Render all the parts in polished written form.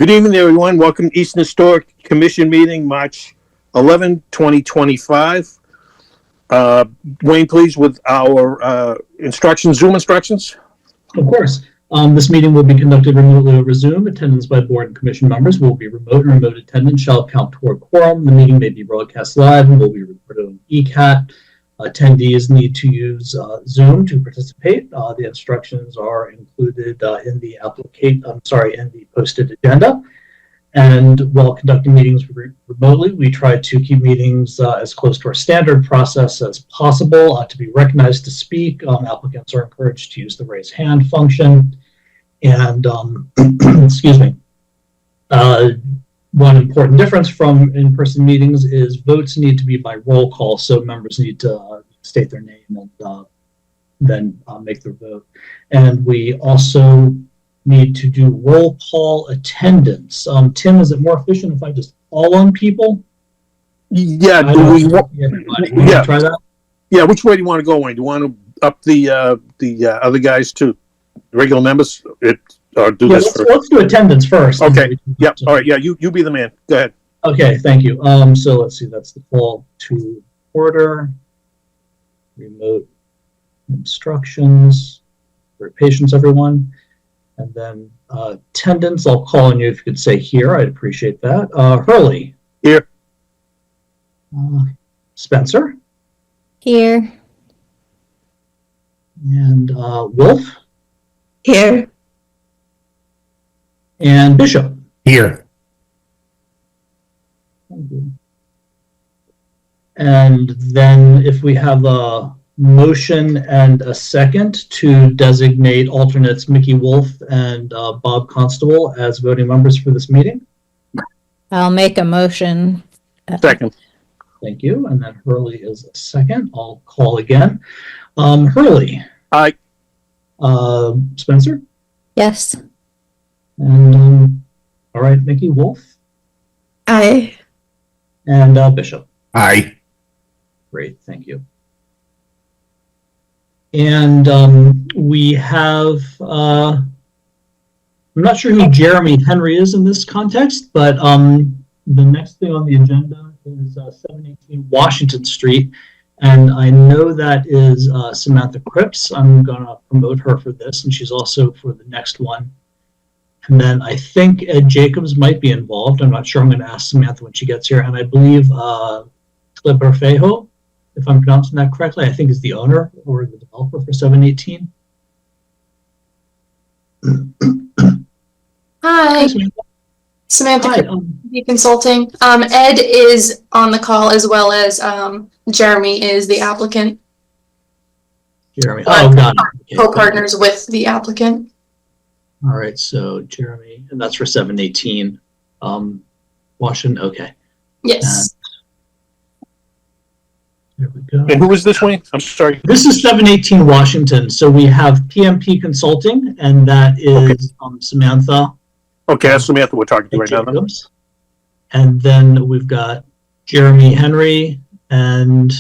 Good evening, everyone. Welcome to Easton Historic Commission meeting, March 11, 2025. Wayne, please, with our Zoom instructions. Of course. This meeting will be conducted remotely over Zoom. Attendance by board and commission members will be remote, and remote attendance shall count toward quorum. The meeting may be broadcast live and will be recorded on ECAT. Attendees need to use Zoom to participate. The instructions are included in the in the posted agenda. And while conducting meetings remotely, we try to keep meetings as close to our standard process as possible. To be recognized to speak, applicants are encouraged to use the raise hand function. And excuse me. One important difference from in-person meetings is votes need to be by roll call, so members need to state their name and then make their vote. And we also need to do roll call attendance. Tim, is it more efficient if I just call on people? Yeah, Try that? Yeah, which way do you want to go, Wayne? Do you want to up the other guys to regular members? Let's do attendance first. Okay. Yep. All right. Yeah, you be the man. Go ahead. Okay. Thank you. So let's see. That's the call to order. Remote instructions. For patience, everyone. And then attendance. I'll call on you if you could say here. I'd appreciate that. Hurley. Here. Spencer. Here. And Wolf. Here. And Bishop. Here. And then if we have a motion and a second to designate alternates Mickey Wolf and Bob Constable as voting members for this meeting. I'll make a motion. Second. Thank you. And then Hurley is a second. I'll call again. Hurley. Aye. Spencer. Yes. And all right, Mickey Wolf. Aye. And Bishop. Aye. Great, thank you. And we have, I'm not sure who Jeremy Henry is in this context, but the next thing on the agenda is 718 Washington Street. And I know that is Samantha Cripps. I'm going to promote her for this, and she's also for the next one. And then I think Ed Jacobs might be involved. I'm not sure. I'm going to ask Samantha when she gets here. And I believe Clipper Fejo, if I'm pronouncing that correctly, I think is the owner or the developer for 718. Hi, Samantha. Hi. Consulting. Ed is on the call as well as Jeremy is the applicant. Jeremy. Oh, got it. Okay, co-partners with the applicant. All right, so Jeremy, and that's for 718 Washington. Okay. Yes. There we go. And who is this, Wayne? I'm sorry. This is 718 Washington. So we have PMP Consulting, and that is Samantha. Okay, that's Samantha we're talking to right now. And then we've got Jeremy Henry and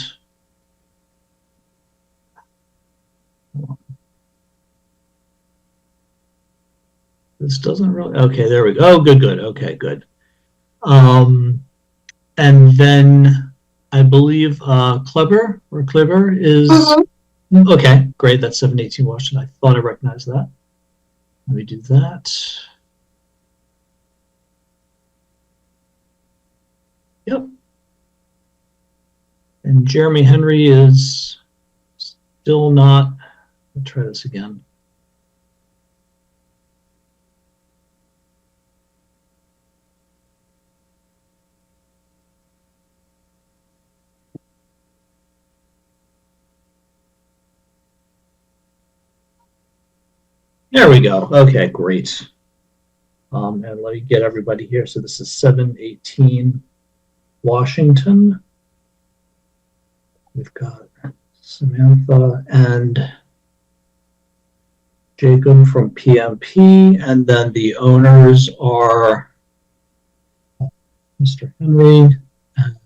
this doesn't really, okay, there we go. Oh, good. Okay, good. And then I believe Clever is, okay, great. That's 718 Washington. I thought I recognized that. Let me do that. Yep. And Jeremy Henry is still not, let's try this again. There we go. Okay, great. And let me get everybody here. So this is 718 Washington. We've got Samantha and Jacob from PMP, and then the owners are Mr. Henry and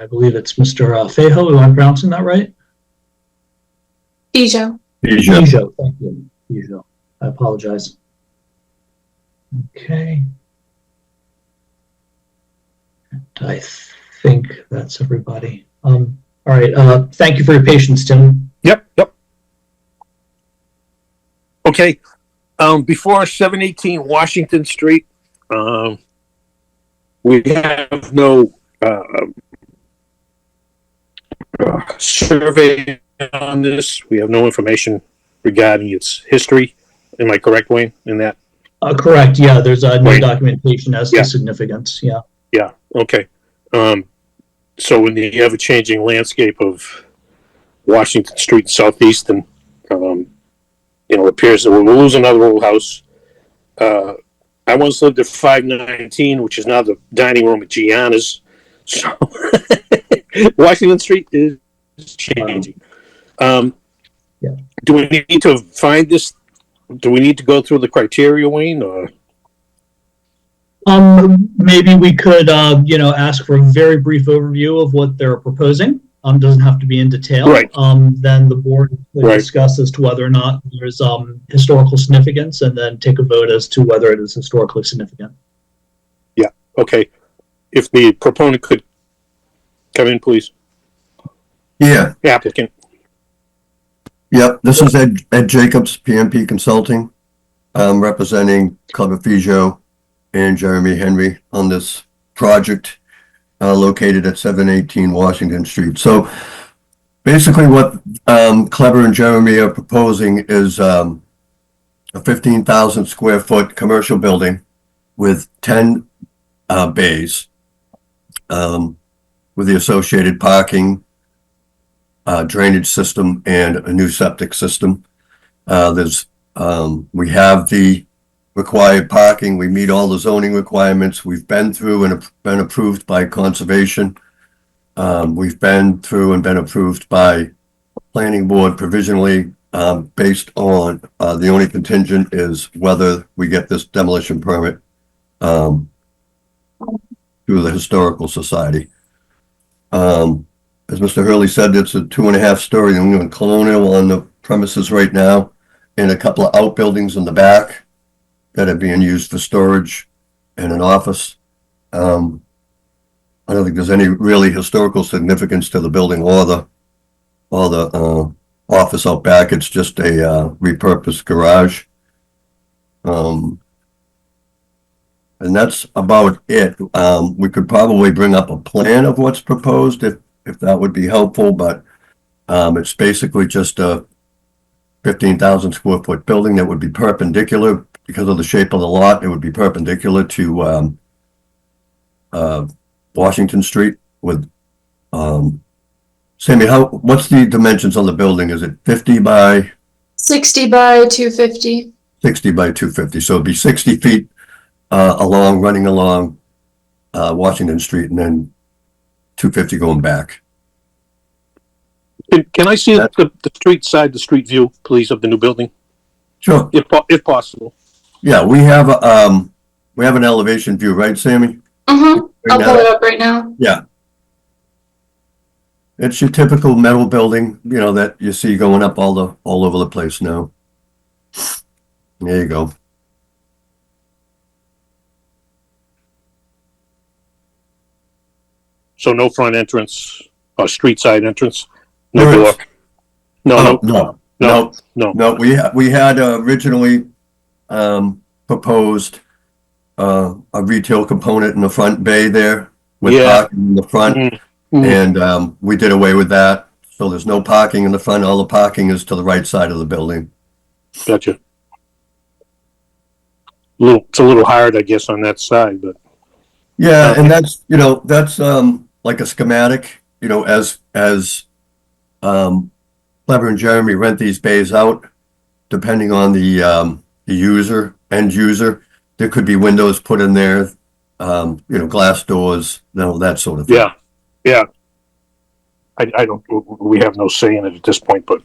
I believe it's Mr. Fejo. Am I pronouncing that right? Fejo. Fejo. Thank you. Fejo. I apologize. Okay. And I think that's everybody. All right. Thank you for your patience, Tim. Yep. Okay, before 718 Washington Street, we have no, survey on this. We have no information regarding its history. Am I correct, Wayne, in that? Correct. Yeah, there's no Right. documentation as Yeah. to significance. Yeah. Yeah, okay. So in the ever-changing landscape of Washington Street, Southeastern, it appears that we'll lose another old house. I once lived at 519, which is now the dining room at Gianna's. So Washington Street is changing. Yeah. Do we need to find this? Do we need to go through the criteria, Wayne? Or Maybe we could, ask for a very brief overview of what they're proposing. Doesn't have to be in detail. Right. Then the board would Right. discuss as to whether or not there's historical significance, and then take a vote as to whether it is historically significant. okay, if the proponent could come in, please. Yeah, Applicant. yep. This is Ed Jacobs, PMP Consulting. I'm representing Club Fijo and Jeremy Henry on this project located at 718 Washington Street. So basically what Clever and Jeremy are proposing is a 15,000 square foot commercial building with 10 bays with the associated parking, drainage system, and a new septic system. We have the required parking. We meet all the zoning requirements. We've been through and been approved by conservation. We've been through and been approved by planning board provisionally, based on the only contingent is whether we get this demolition permit through the Historical Society. As Mr. Hurley said, it's a 2.5-story New England colonial on the premises right now, and a couple of outbuildings in the back that are being used for storage and an office. I don't think there's any really historical significance to the building or the office out back. It's just a repurposed garage. And that's about it. We could probably bring up a plan of what's proposed if that would be helpful, but it's basically just a 15,000 square foot building that would be perpendicular because of the shape of the lot. It would be perpendicular to Washington Street with Sammy, what's the dimensions on the building? Is it 50 by 60 by 250. 60 by 250? So it'd be 60 feet running along Washington Street, and then 250 going back. Can I see the street view, please, of the new building, Sure. if possible? Yeah, we have an elevation view, right, Sammy? Mm-hmm. I'll Right pull now? it up right now. Yeah. It's your typical metal building, that you see going up all over the place now. There you go. So no front entrance or street side entrance? No There door? is. No. We had originally proposed a retail component in the front bay there with parking in the front, and we did away with that. So there's no parking in the front. All the parking is to the right side of the building. Gotcha. It's a little hard, I guess, on that side, but Yeah, and that's like a schematic. As Clever and Jeremy rent these bays out, depending on the end user, there could be windows put in there, glass doors, that sort of thing. yeah. We have no say in it at this point, but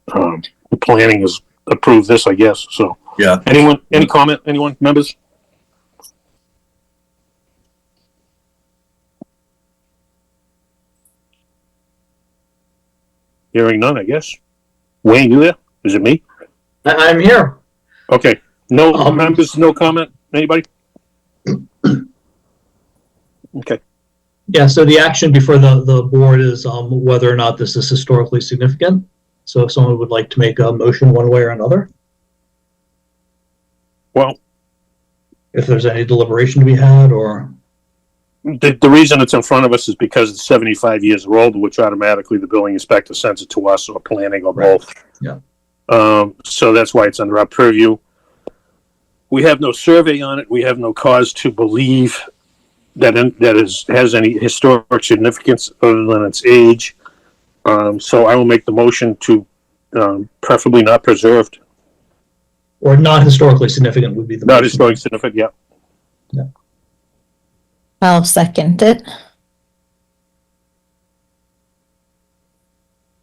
the planning has approved this, I guess, so. Yeah. Any comment, anyone, members? Hearing none, I guess. Wayne, you there? Is it me? I'm here. Okay. No members, no comment? Anybody? Okay. Yeah, so the action before the board is whether or not this is historically significant. So if someone would like to make a motion one way or another, Well, if there's any deliberation to be had, or the reason it's in front of us is because it's 75 years old, which automatically the building inspector sends it to us or planning or Right. both. Yeah. So that's why it's under our purview. We have no survey on it. We have no cause to believe that has any historic significance other than its age. So I will make the motion to preferably not preserved. or not historically significant would be the Not motion. historic significant, yeah. I'll second it.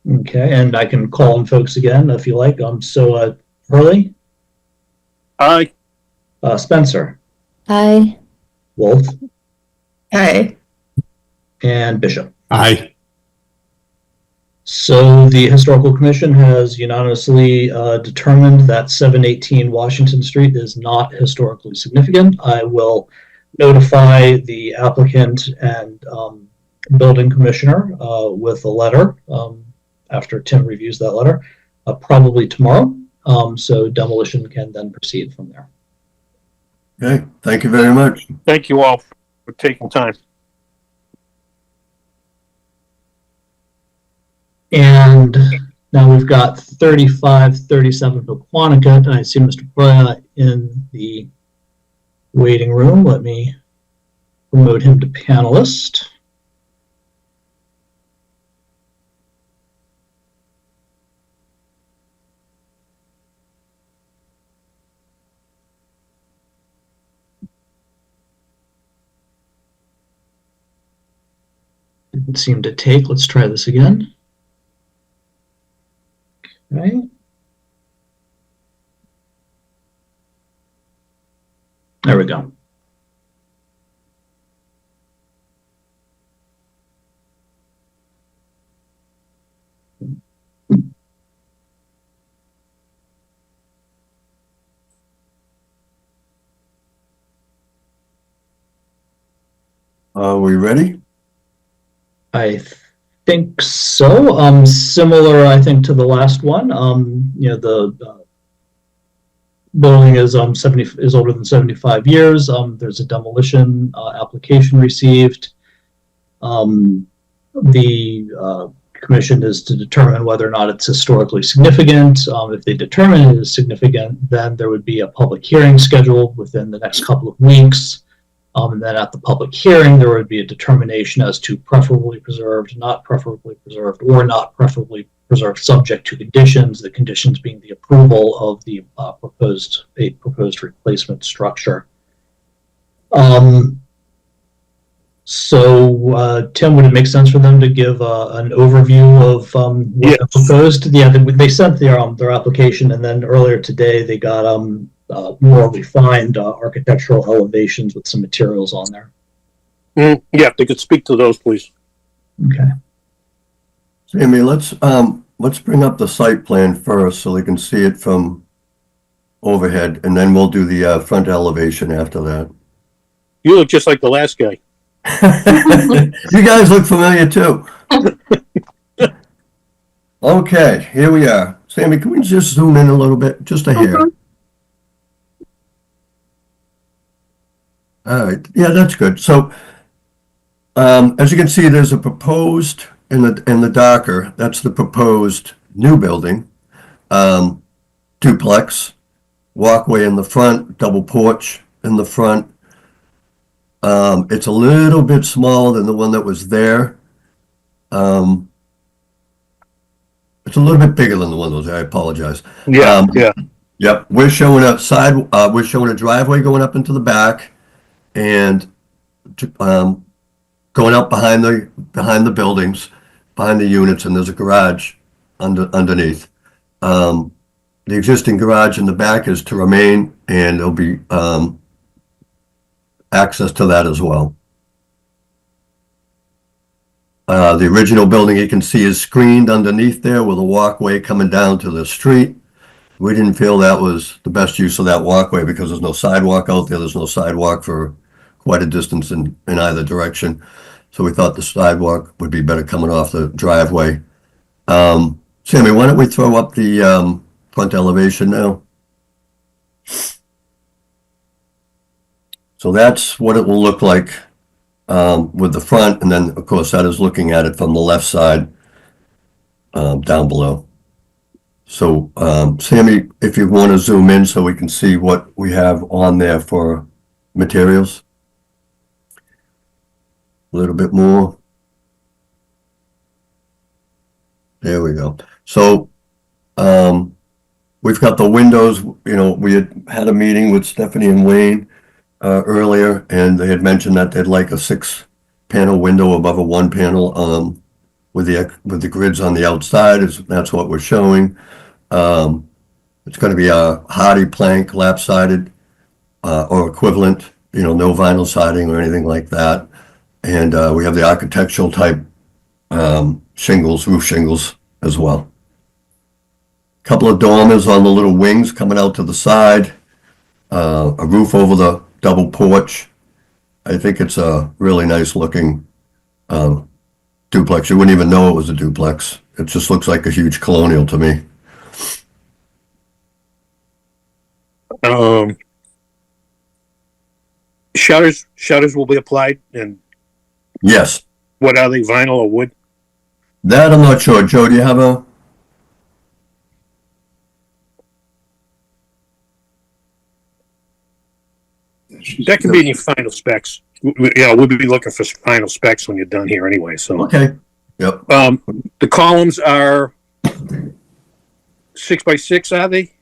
Okay, and I can call on folks again if you like. Hurley, Aye. Spencer, Aye. Wolf, Aye. and Bishop. Aye. So the Historical Commission has unanimously determined that 718 Washington Street is not historically significant. I will notify the applicant and building commissioner with a letter after Tim reviews that letter, probably tomorrow. So demolition can then proceed from there. Okay, thank you very much. Thank you all for taking time. And now we've got 3537 for Quanticut, and I see Mr. Brea in the waiting room. Let me promote him to panelist. Didn't seem to take. Let's try this again. Okay. There we go. Are we ready? I think so. Similar, I think, to the last one. The building is older than 75 years. There's a demolition application received. The commission is to determine whether or not it's historically significant. If they determine it is significant, then there would be a public hearing scheduled within the next couple of weeks. And then at the public hearing, there would be a determination as to preferably preserved, not preferably preserved, or not preferably preserved, subject to conditions. The conditions being the approval of the proposed replacement structure. So, Tim, would it make sense for them to give an overview of what Yes. they proposed? Yeah, they sent their application, and then earlier today they got more refined architectural elevations with some materials on there. Yeah, if they could speak to those, please. Okay. Sammy, let's bring up the site plan first so they can see it from overhead, and then we'll do the front elevation after that. You look just like the last guy. You guys look familiar too. Okay, here we are. Sammy, can we just zoom in a little bit? Just a hair. All right, yeah, that's good. So, as you can see, there's a proposed in the darker. That's the proposed new building, duplex, walkway in the front, double porch in the front. It's a little bit smaller than the one that was there. It's a little bit bigger than the one that was there. I apologize. Yeah, yeah. Yep, we're showing a driveway going up into the back, and going up behind the buildings, behind the units, and there's a garage underneath. The existing garage in the back is to remain, and there'll be access to that as well. The original building you can see is screened underneath there with a walkway coming down to the street. we didn't feel that was the best use of that walkway because there's no sidewalk out there. There's no sidewalk for quite a distance in either direction. So we thought the sidewalk would be better coming off the driveway. Sammy, why don't we throw up the front elevation now? So that's what it will look like with the front, and then of course that is looking at it from the left side down below. So Sammy, if you want to zoom in so we can see what we have on there for materials. A little bit more. There we go. So we've got the windows. You know, we had a meeting with Stephanie and Wayne earlier, and they had mentioned that they'd like a 6-panel window above a 1-panel with the grids on the outside. That's what we're showing. It's going to be a hardy plank, lap-sided or equivalent. You know, no vinyl siding or anything like that. And we have the architectural type shingles, roof shingles as well. A couple of dormers on the little wings coming out to the side. A roof over the double porch. I think it's a really nice looking duplex. You wouldn't even know it was a duplex. It just looks like a huge colonial to me. Shutters will be applied, and Yes. what are they, vinyl or wood? That I'm not sure. Joe, do you have a? That can be in your final specs. Yeah, we'll be looking for final specs when you're done here anyway, so. Okay. Yep. The columns are 6x6, are they?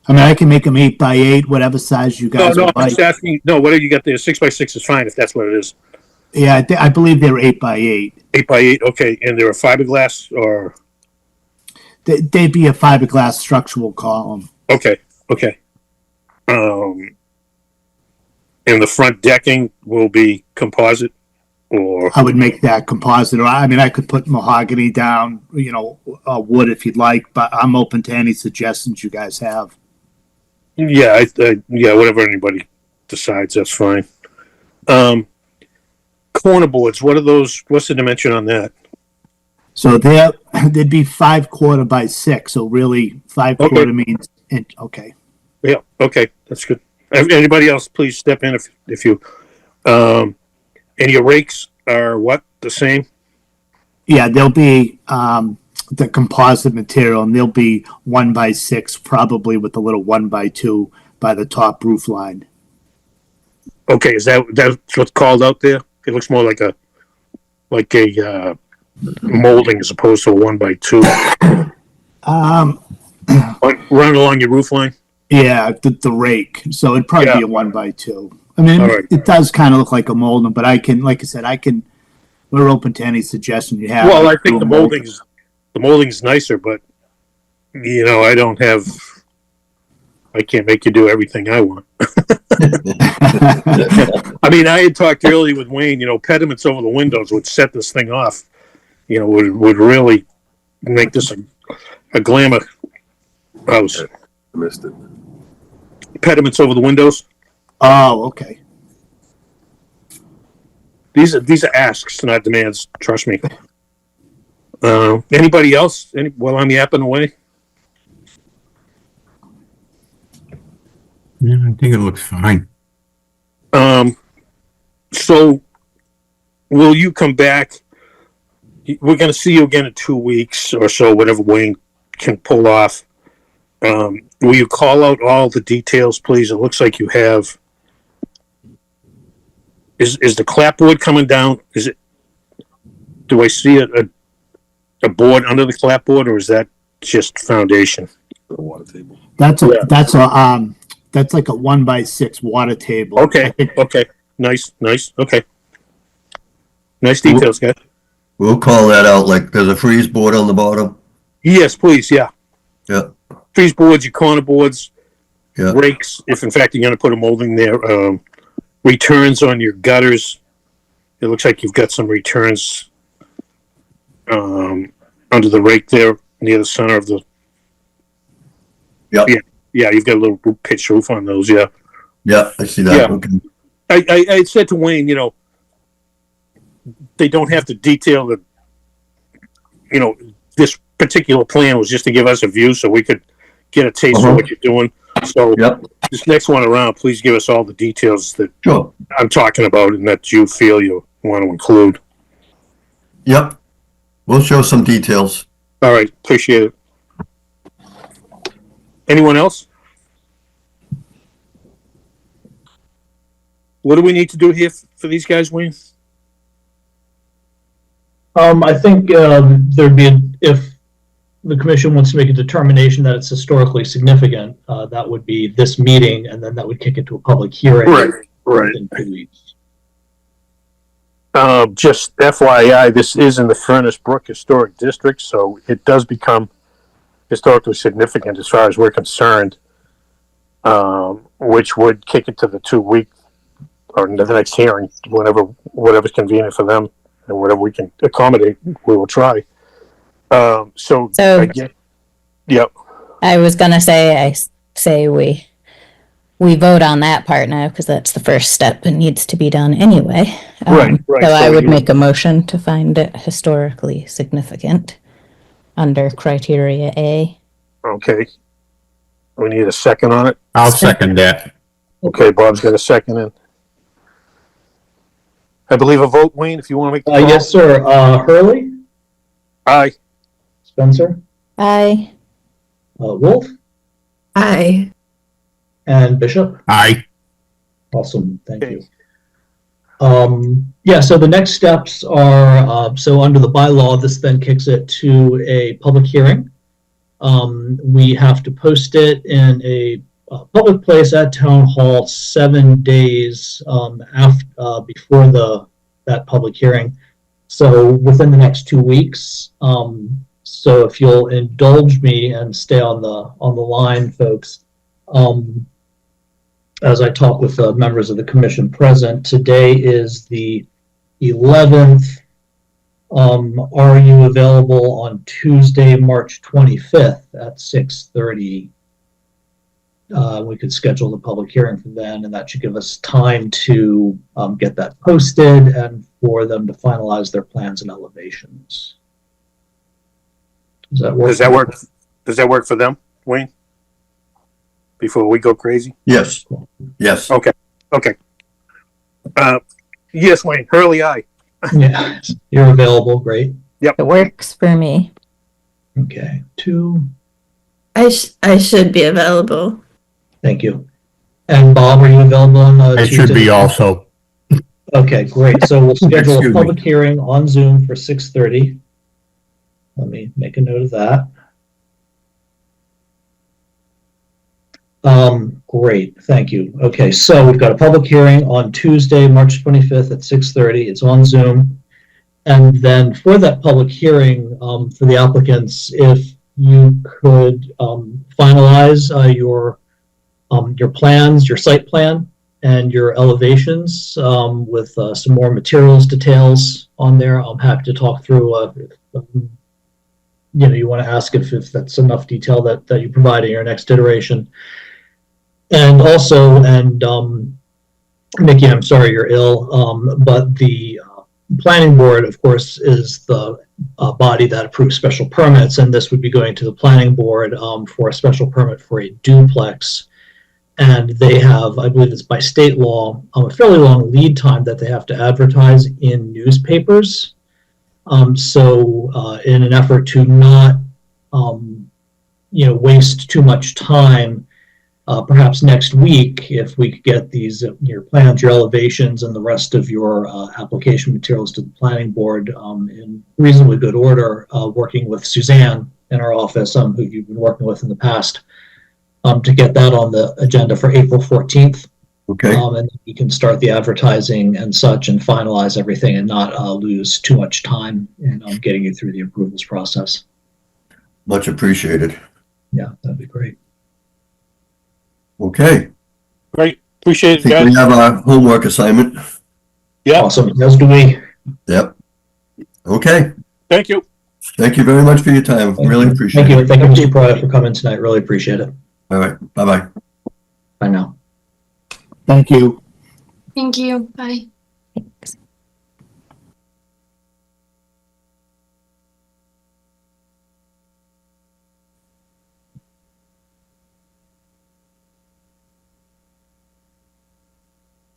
I mean, I can make them 8x8, whatever size you guys No, would I'm like. just asking, no, whatever you got there, 6x6 is fine if that's what it is. Yeah, I believe they're 8x8. 8x8, okay, and they're a fiberglass or, They'd be a fiberglass structural column. okay. And the front decking will be composite or, I would make that composite. Or I mean, I could put mahogany down, you know, wood if you'd like, but I'm open to any suggestions you guys have. yeah, yeah, whatever anybody decides, that's fine. Corner boards, what are those, what's the dimension on that? So they'd be 5/4 by 6. So really 5/4 means, okay. Yeah, okay, that's good. Anybody else, please step in if you, and your rakes are what, the same? Yeah, they'll be the composite material, and they'll be 1x6, probably with a little 1x2 by the top roof line. Okay, that's what's called out there? It looks more like a molding as opposed to a 1x2. Run along your roof line? Yeah, the rake. So it'd probably be a 1x2. I mean, All right. it does kind of look like a molding, but I can, like I said, we're open to any suggestion you have. Well, I think the molding's nicer, but you know, I can't make you do everything I want. I mean, I had talked earlier with Wayne, you know, pediments over the windows would set this thing off, you know, would really make this a glamour house. I missed it. Pediments over the windows. Oh, okay. These are asks, not demands. Trust me. Anybody else? While I'm yapping away. Yeah, I think it looks fine. So, will you come back? We're going to see you again in 2 weeks or so, whatever Wayne can pull off. Will you call out all the details, please? It looks like you have. Is the clapboard coming down? Is it? Do I see a board under the clapboard, or is that just foundation? The water table. That's like a 1x6 water table. Okay. Okay. Nice. Okay. Nice details, guys. We'll call that out like there's a freeze board on the bottom. Yes, please. Yeah. Yeah. Freeze boards, your corner boards, Yeah. rakes. If in fact you're going to put a molding there, returns on your gutters. It looks like you've got some returns under the rake there near the center of the Yep. Yeah, you've got a little pitched roof on those, yeah. Yeah, I see that. Yeah. Okay. I said to Wayne, you know, they don't have to detail the, you know, this particular plan was just to give us a view so we could get a taste of what you're doing. So Yep. this next one around, please give us all the details that Sure. I'm talking about and that you feel you want to include. Yep. We'll show some details. All right, appreciate it. Anyone else? What do we need to do here for these guys, Wayne? I think there'd be, if the commission wants to make a determination that it's historically significant, that would be this meeting, and then that would kick it to a public hearing. Right. In 2 weeks. Just FYI, this is in the Furnace Brook Historic District, so it does become historically significant as far as we're concerned, which would kick it to the 2 week or the next hearing, whatever's convenient for them and whatever we can accommodate, we will try. So again, yep. I was gonna say, I say we vote on that part now because that's the first step and needs to be done anyway. Right. So I would make a motion to find it historically significant under criteria A. Okay. We need a second on it. I'll second that. Okay, Bob's got a second in. I believe a vote, Wayne, if you want to make the call. Yes, sir. Hurley, Aye. Spencer, Aye. Wolf, Aye. and Bishop. Aye. Awesome, thank you. Yeah, so the next steps are, so under the bylaw, this then kicks it to a public hearing. We have to post it in a public place at Town Hall 7 days before that public hearing. So within the next 2 weeks. So if you'll indulge me and stay on the line, folks, as I talk with the members of the commission present, today is the 11th. Are you available on Tuesday, March 25th at 6:30? We could schedule the public hearing for then, and that should give us time to get that posted and for them to finalize their plans and elevations. Does that work? Does that work for them, Wayne? Before we go crazy? Yes. Yes. Okay. Yes, Wayne. Hurley, aye. Yeah, you're available. Great. It works for me. Okay. 2. I should be available. Thank you. And Bob, are you available on It Tuesday? should be also. Okay, great. So we'll schedule Excuse a me. public hearing on Zoom for 6:30. Let me make a note of that. Great, thank you. Okay, so we've got a public hearing on Tuesday, March 25th at 6:30. It's on Zoom. And then for that public hearing, for the applicants, if you could finalize your plans, your site plan, and your elevations with some more materials details on there. I'm happy to talk through. You want to ask if that's enough detail that you provide in your next iteration. And also, Mickey, I'm sorry you're ill, but the planning board, of course, is the body that approves special permits, and this would be going to the planning board for a special permit for a duplex. And they have, I believe it's by state law, a fairly long lead time that they have to advertise in newspapers. So in an effort to not, waste too much time, perhaps next week, if we could get these, your plans, your elevations, and the rest of your application materials to the planning board in reasonably good order, working with Suzanne in our office, who you've been working with in the past, to get that on the agenda for April 14th. Okay. And we can start the advertising and such and finalize everything and not lose too much time in getting you through the approvals process. Much appreciated. Yeah, that'd be great. Okay. Great. Appreciate I it, think guys. we have our homework assignment. Yeah. Awesome. As do we. Yep. Okay. Thank you. Thank you very much for your time. Really appreciate Thank you. it. Thank you, Mr. Pryor, for coming tonight. Really appreciate it. All right, bye-bye. Bye now. Thank you. Thank you. Bye. Thanks.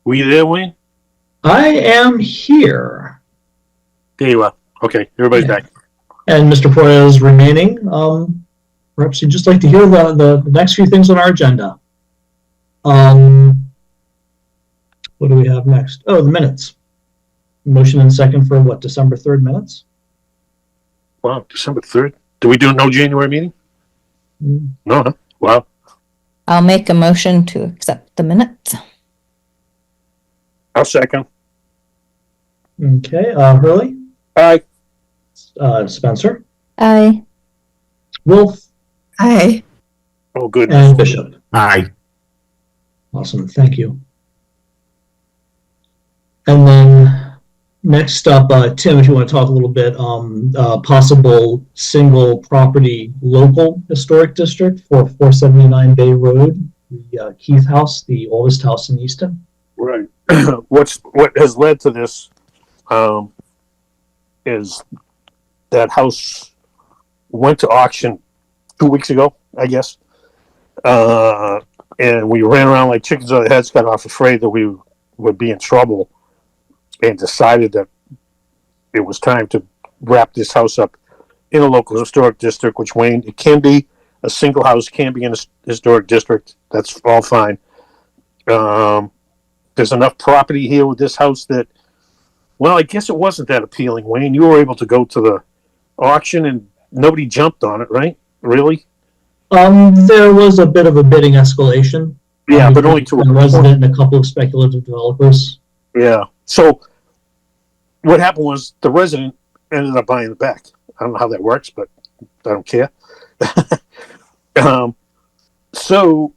Were you there, Wayne? I am here. There you are. Okay, everybody's Yeah. back. And Mr. Poya is remaining. Perhaps you'd just like to hear the next few things on our agenda. What do we have next? Oh, the minutes. Motion and second for what, December 3rd minutes? Wow, December 3rd. Do we do no January meeting? Mm. No, huh? Wow. I'll make a motion to accept the minutes. I'll second. Okay, Hurley, Aye. Spencer, Aye. Wolf, Aye. Oh, good. and Bishop. Aye. Awesome, thank you. And then next up, Tim, if you want to talk a little bit, possible single property local historic district for 479 Bay Road, the Keith House, the oldest house in Easton. Right. What has led to this is that house went to auction 2 weeks ago, I guess. And we ran around like chickens on their heads, got off afraid that we would be in trouble, and decided that it was time to wrap this house up in a local historic district, which, Wayne, it can be a single house, can be in a historic district. That's all fine. There's enough property here with this house that, well, I guess it wasn't that appealing, Wayne. You were able to go to the auction and nobody jumped on it, right? Really? There was a bit of a bidding escalation. Yeah, but only to a resident and a couple of speculative developers. Yeah. So what happened was the resident ended up buying it back. I don't know how that works, but I don't care. So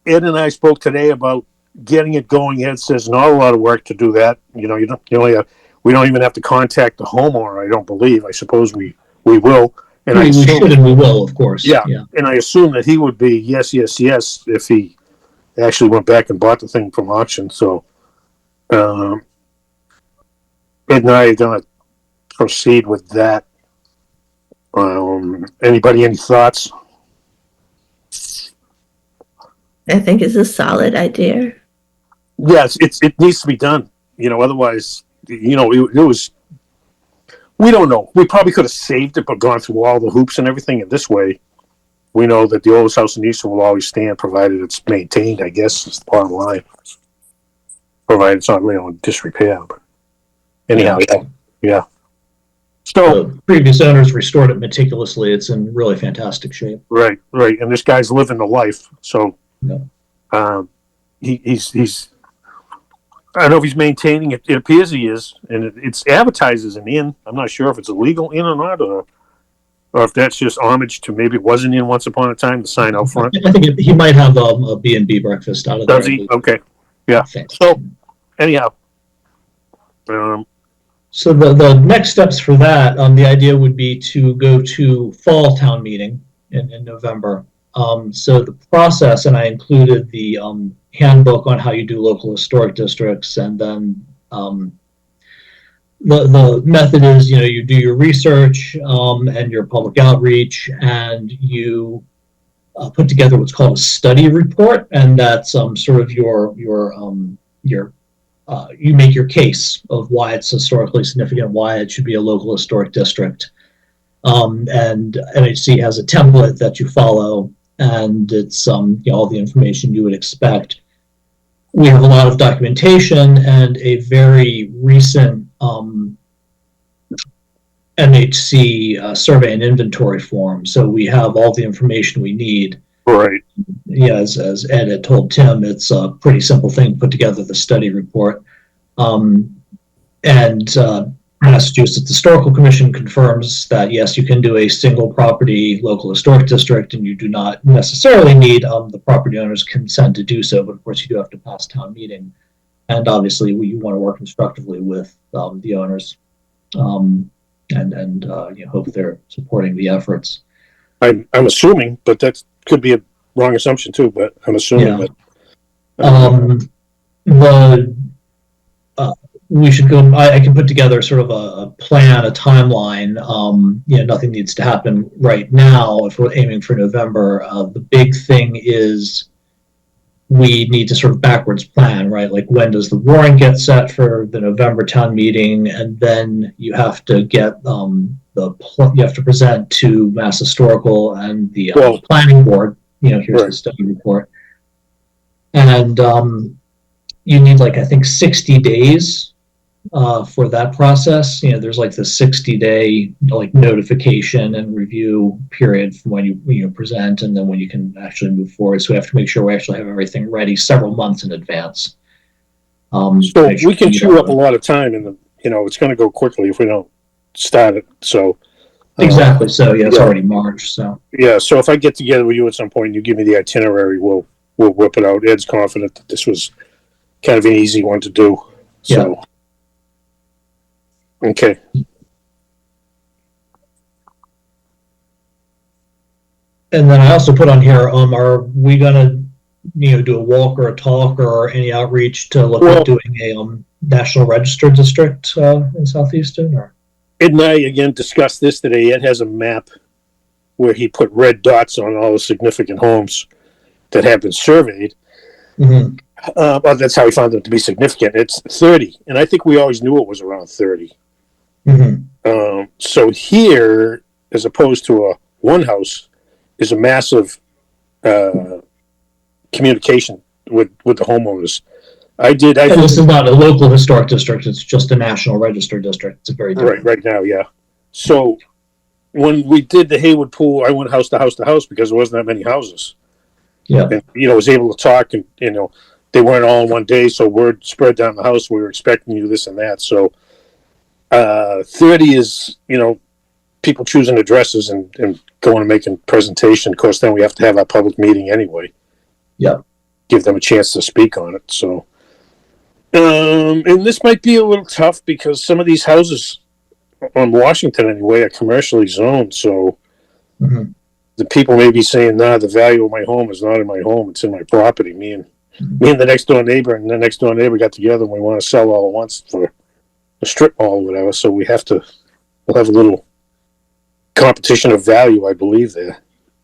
Ed and I spoke today about getting it going. Ed says not a lot of work to do that. You know, we don't even have to contact the homeowner. I don't believe. I suppose we will. And we should and we will, of course. Yeah. And I assume that he would be yes if he actually went back and bought the thing from auction. So Ed and I are going to proceed with that. Anybody, any thoughts? I think it's a solid idea. Yes, it needs to be done. You know, otherwise, you know, it was. We don't know. We probably could have saved it, but gone through all the hoops and everything. And this way, we know that the oldest house in Easton will always stand, provided it's maintained. I guess is the bottom line. Provided it's not, in disrepair. But anyhow, yeah. So the previous owners restored it meticulously. It's in really fantastic shape. right, and this guy's living the life. So, Yeah. He's. I don't know if he's maintaining it. It appears he is, and it's advertised as an inn. I'm not sure if it's a legal inn or not, or if that's just homage to maybe it wasn't in once upon a time. The sign out front. I think he might have a B&B breakfast out of there. Does he? Okay. Yeah. So, anyhow. So the next steps for that, the idea would be to go to fall town meeting in November. So the process, and I included the handbook on how you do local historic districts, and then the method is, you know, you do your research and your public outreach, and you put together what's called a study report, and that's sort of your you make your case of why it's historically significant, why it should be a local historic district. And NHC has a template that you follow, and it's you know, all the information you would expect. We have a lot of documentation and a very recent NHC survey and inventory form. So we have all the information we need. Right. Yeah, as Ed had told Tim, it's a pretty simple thing to put together the study report. Massachusetts Historical Commission confirms that, yes, you can do a single property local historic district, and you do not necessarily need the property owner's consent to do so, but of course you do have to pass town meeting. And obviously you want to work constructively with the owners and you hope they're supporting the efforts. I'm assuming, but that could be wrong assumption too, but I'm assuming Yeah. that. We should go. I can put together sort of a plan, a timeline. Nothing needs to happen right now if we're aiming for November. The big thing is we need to sort of backwards plan, right? Like, when does the warrant get set for the November town meeting, and then you have to get you have to present to Mass Historical and the Planning Board. Here's the study report, and you need, like, I think 60 days for that process. There's like the 60-day like notification and review period from when you present, and then when you can actually move forward. So we have to make sure we actually have everything ready several months in advance. So we can chew up a lot of time, and it's going to go quickly if we don't start it. So exactly. So it's already March. So So if I get together with you at some point, and you give me the itinerary, we'll whip it out. Ed's confident that this was kind of an easy one to do. So. Yeah. Okay. And then I also put on here, are we gonna, do a walk or a talk or any outreach to look at doing a National Register district in Southeastern? Or Ed and I again discussed this today. Ed has a map where he put red dots on all the significant homes that have been surveyed. Mm-hmm. That's how he found them to be significant. It's 30, and I think we always knew it was around 30. Mm-hmm. So here, as opposed to a one house, is a massive communication with the homeowners. This is not a local historic district; it's just a National Register district. It's a very different. Right now, yeah. So when we did the Haywood Pool, I went house to house to house because there wasn't that many houses. Yeah, and was able to talk, and they weren't all in one day, so word spread down the house. We were expecting you this and that. So 30 is people choosing addresses and going and making presentation. Of course, then we have to have our public meeting anyway. Yeah, give them a chance to speak on it. So, and this might be a little tough because some of these houses on Washington anyway are commercially zoned. So the people may be saying, "Nah, the value of my home is not in my home; it's in my property." Me and the next door neighbor and the next door neighbor got together, and we want to sell all at once for a strip mall or whatever. So we'll have a little competition of value, I believe. There,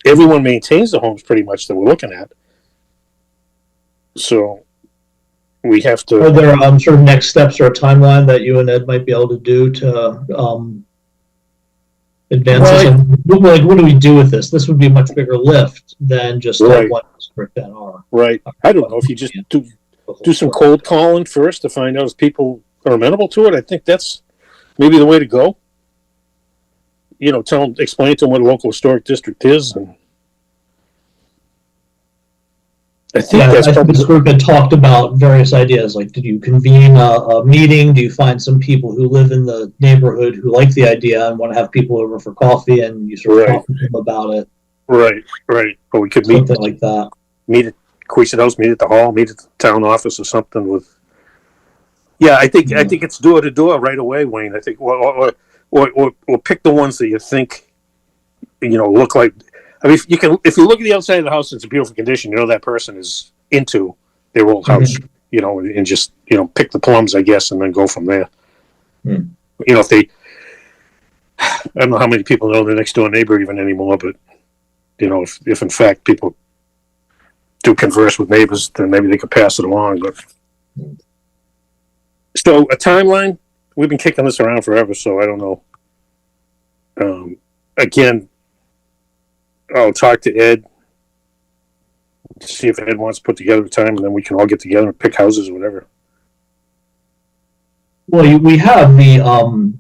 everyone maintains the homes pretty much that we're looking at. So we have to. Are there sort of next steps or a timeline that you and Ed might be able to do to advance this? What do we do with this? This would be a much bigger lift than just one district that are. Right. I don't know if you just do some cold calling first to find out if people are amenable to it. I think that's maybe the way to go. Explain to them what a local historic district is, and I think this group had talked about various ideas. Like, did you convene a meeting? Do you find some people who live in the neighborhood who like the idea and want to have people over for coffee, and you sort of talk to them about it? Right. Or we could meet something like that. Meet at Queeset House, meet at the hall, meet at the town office or something with. Yeah, I think it's door to door right away, Wayne. I think, or pick the ones that you think, look like. I mean, if you look at the outside of the house, it's a beautiful condition. That person is into their old house, and just pick the plums, I guess, and then go from there. If they, I don't know how many people know their next door neighbor even anymore, but if in fact people do converse with neighbors, then maybe they could pass it along. But so a timeline, we've been kicking this around forever, so I don't know. Again, I'll talk to Ed, see if Ed wants to put together a time, and then we can all get together and pick houses or whatever. Well, we have the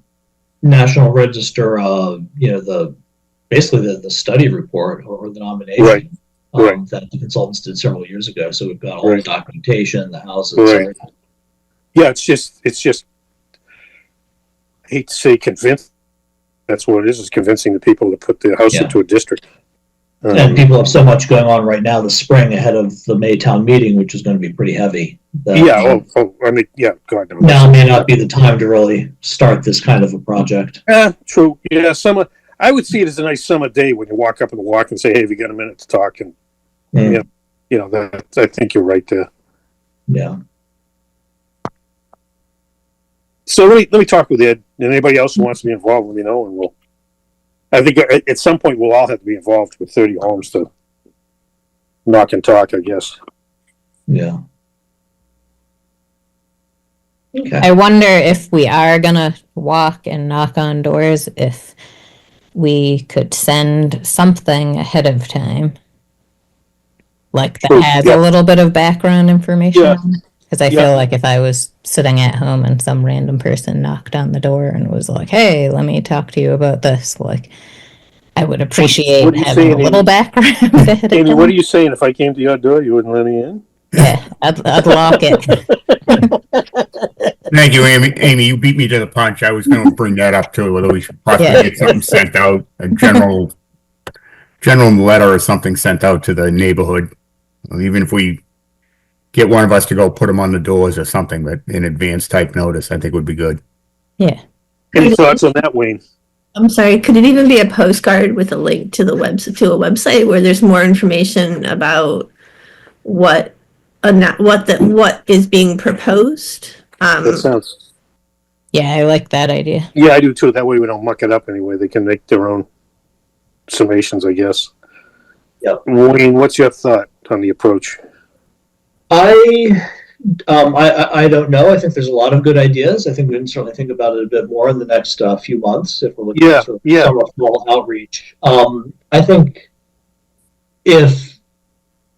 National Register, basically the study report or the nomination that the consultants did several years ago. So we've got all the documentation, the houses. Right. Yeah, it's just. I hate to say convince. That's what it is convincing the people to put their house into a district. And people have so much going on right now this spring ahead of the Maytown meeting, which is going to be pretty heavy. God knows. Now may not be the time to really start this kind of a project. True. Yeah, summer. I would see it as a nice summer day when you walk up and walk and say, "Hey, have you got a minute to talk?" And Mm. You know, that, I think you're right there. Yeah. So let me talk with Ed and anybody else who wants to be involved, let me know, and I think at some point we'll all have to be involved with 30 homes to knock and talk, I guess. Yeah. Okay. I wonder if we are gonna walk and knock on doors, if we could send something ahead of time. Like that True, has yeah. a little bit of background information Yeah. on it. Because I Yeah. feel like if I was sitting at home and some random person knocked on the door and was like, hey, let me talk to you about this, like, I would appreciate what are you having saying, a little Amy? background ahead of Amy, time. what are you saying? If I came to your door, you wouldn't let me in? Yeah, I'd lock it. Thank you, Amy. Amy, you beat me to the punch. I was going to bring that up too, whether we should possibly Yeah. get something sent out, a general letter or something sent out to the neighborhood. Even if we get one of us to go put them on the doors or something, but in advance type notice, I think would be good. Yeah. Any thoughts on that, Wayne? I'm sorry, could it even be a postcard with a link to the website where there's more information about what is being proposed? That sounds. Yeah, I like that idea. Yeah, I do too. That way we don't muck it up anyway. They can make their own summations, I guess. Yep. Wayne, what's your thought on the approach? I don't know. I think there's a lot of good ideas. I think we can certainly think about it a bit more in the next few months if we're looking at sort of summer fall outreach. I think if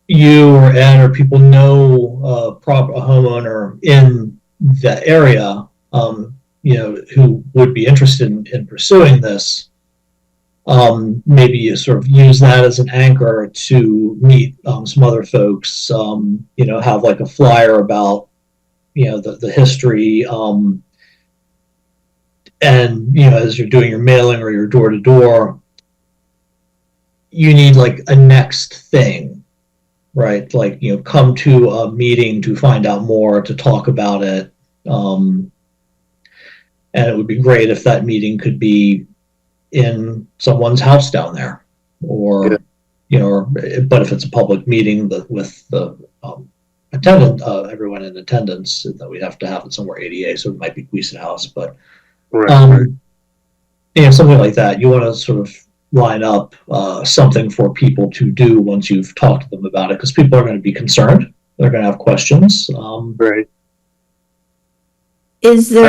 you or Ed or people know a homeowner in the area, who would be interested in pursuing this, maybe you sort of use that as an anchor to meet some other folks, have like a flyer about, the history, and, as you're doing your mailing or your door to door, you need like a next thing, right? Like, come to a meeting to find out more, to talk about it. And it would be great if that meeting could be in someone's house down there, or but if it's a public meeting with the attendant, everyone in attendance, that we'd have to have it somewhere ADA, so it might be Gleason House, but Right. Something like that. You want to sort of line up something for people to do once you've talked to them about it, because people are going to be concerned. They're going to have questions. Right. Is there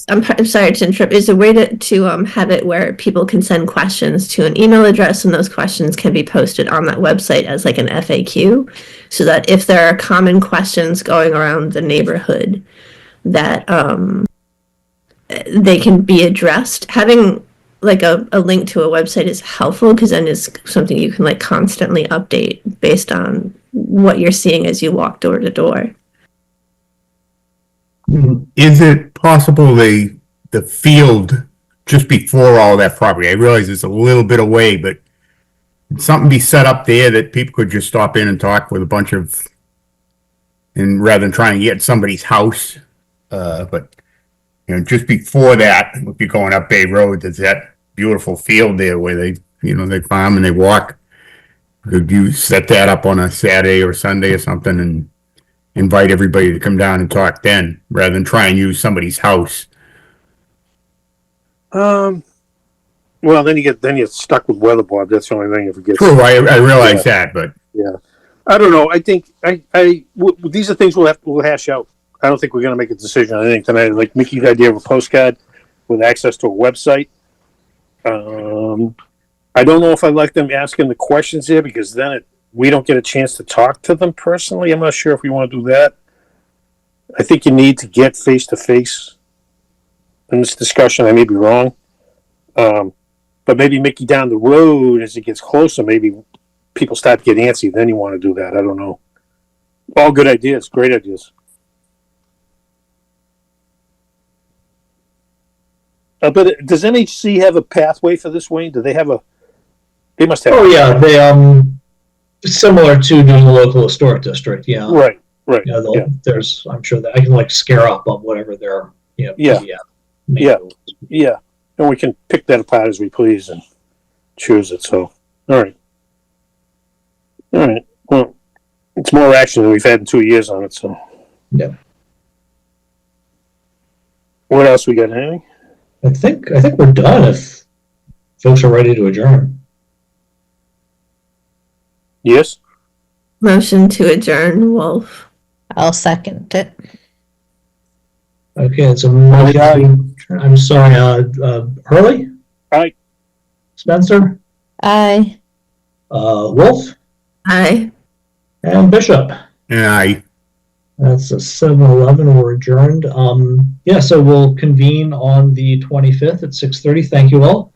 I'm sorry to interrupt. Is there a way to have it where people can send questions to an email address, and those questions can be posted on that website as like an FAQ, so that if there are common questions going around the neighborhood, that they can be addressed? Having like a link to a website is helpful, because then it's something you can like constantly update based on what you're seeing as you walk door to door. Is it possible the field just before all that property? I realize it's a little bit away, but something be set up there that people could just stop in and talk with a bunch of, and rather than trying to get somebody's house, but just before that, if you're going up Bay Road, there's that beautiful field there where they farm and they walk. Could you set that up on a Saturday or Sunday or something and invite everybody to come down and talk then, rather than try and use somebody's house? Well, then you get stuck with weather, Bob. That's the only thing if it gets. True, I realize that, but yeah, I don't know. I think these are things we'll hash out. I don't think we're going to make a decision on anything tonight. Like Mickey's idea of a postcard with access to a website. I don't know if I like them asking the questions here, because then we don't get a chance to talk to them personally. I'm not sure if we want to do that. I think you need to get face to face in this discussion. I may be wrong. But maybe Mickey down the road, as it gets closer, maybe people start to get antsy. Then you want to do that. I don't know. All good ideas. Great ideas. But does NHC have a pathway for this, Wayne? Do they have a? They must have. Oh yeah, they similar to doing the local historic district. Yeah. Right. There's, I'm sure that I can like scare up on whatever their Yeah, and we can pick that apart as we please and choose it. So, all right. Well, it's more action than we've had in 2 years on it, so. Yeah. What else we got, Henry? I think we're done if folks are ready to adjourn. Yes? Motion to adjourn, Wolf. I'll second it. Okay, it's a motion. I'm sorry, Hurley? Aye. Spencer? Aye. Wolf? Aye. And Bishop. And That's a 7:11. We're adjourned. Yeah, so we'll convene on the 25th at 6:30. Thank you all.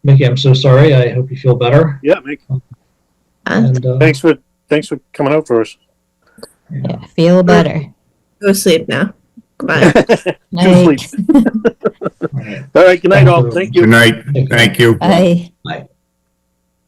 Mickey, I'm so sorry. I hope you feel better. Yeah, Mick. And And Thanks for coming out for us. Yeah, feel better. go sleep now. Goodbye. Good Night. sleep. All right, good night all. Thank you. good night. Thank you. Bye. Bye.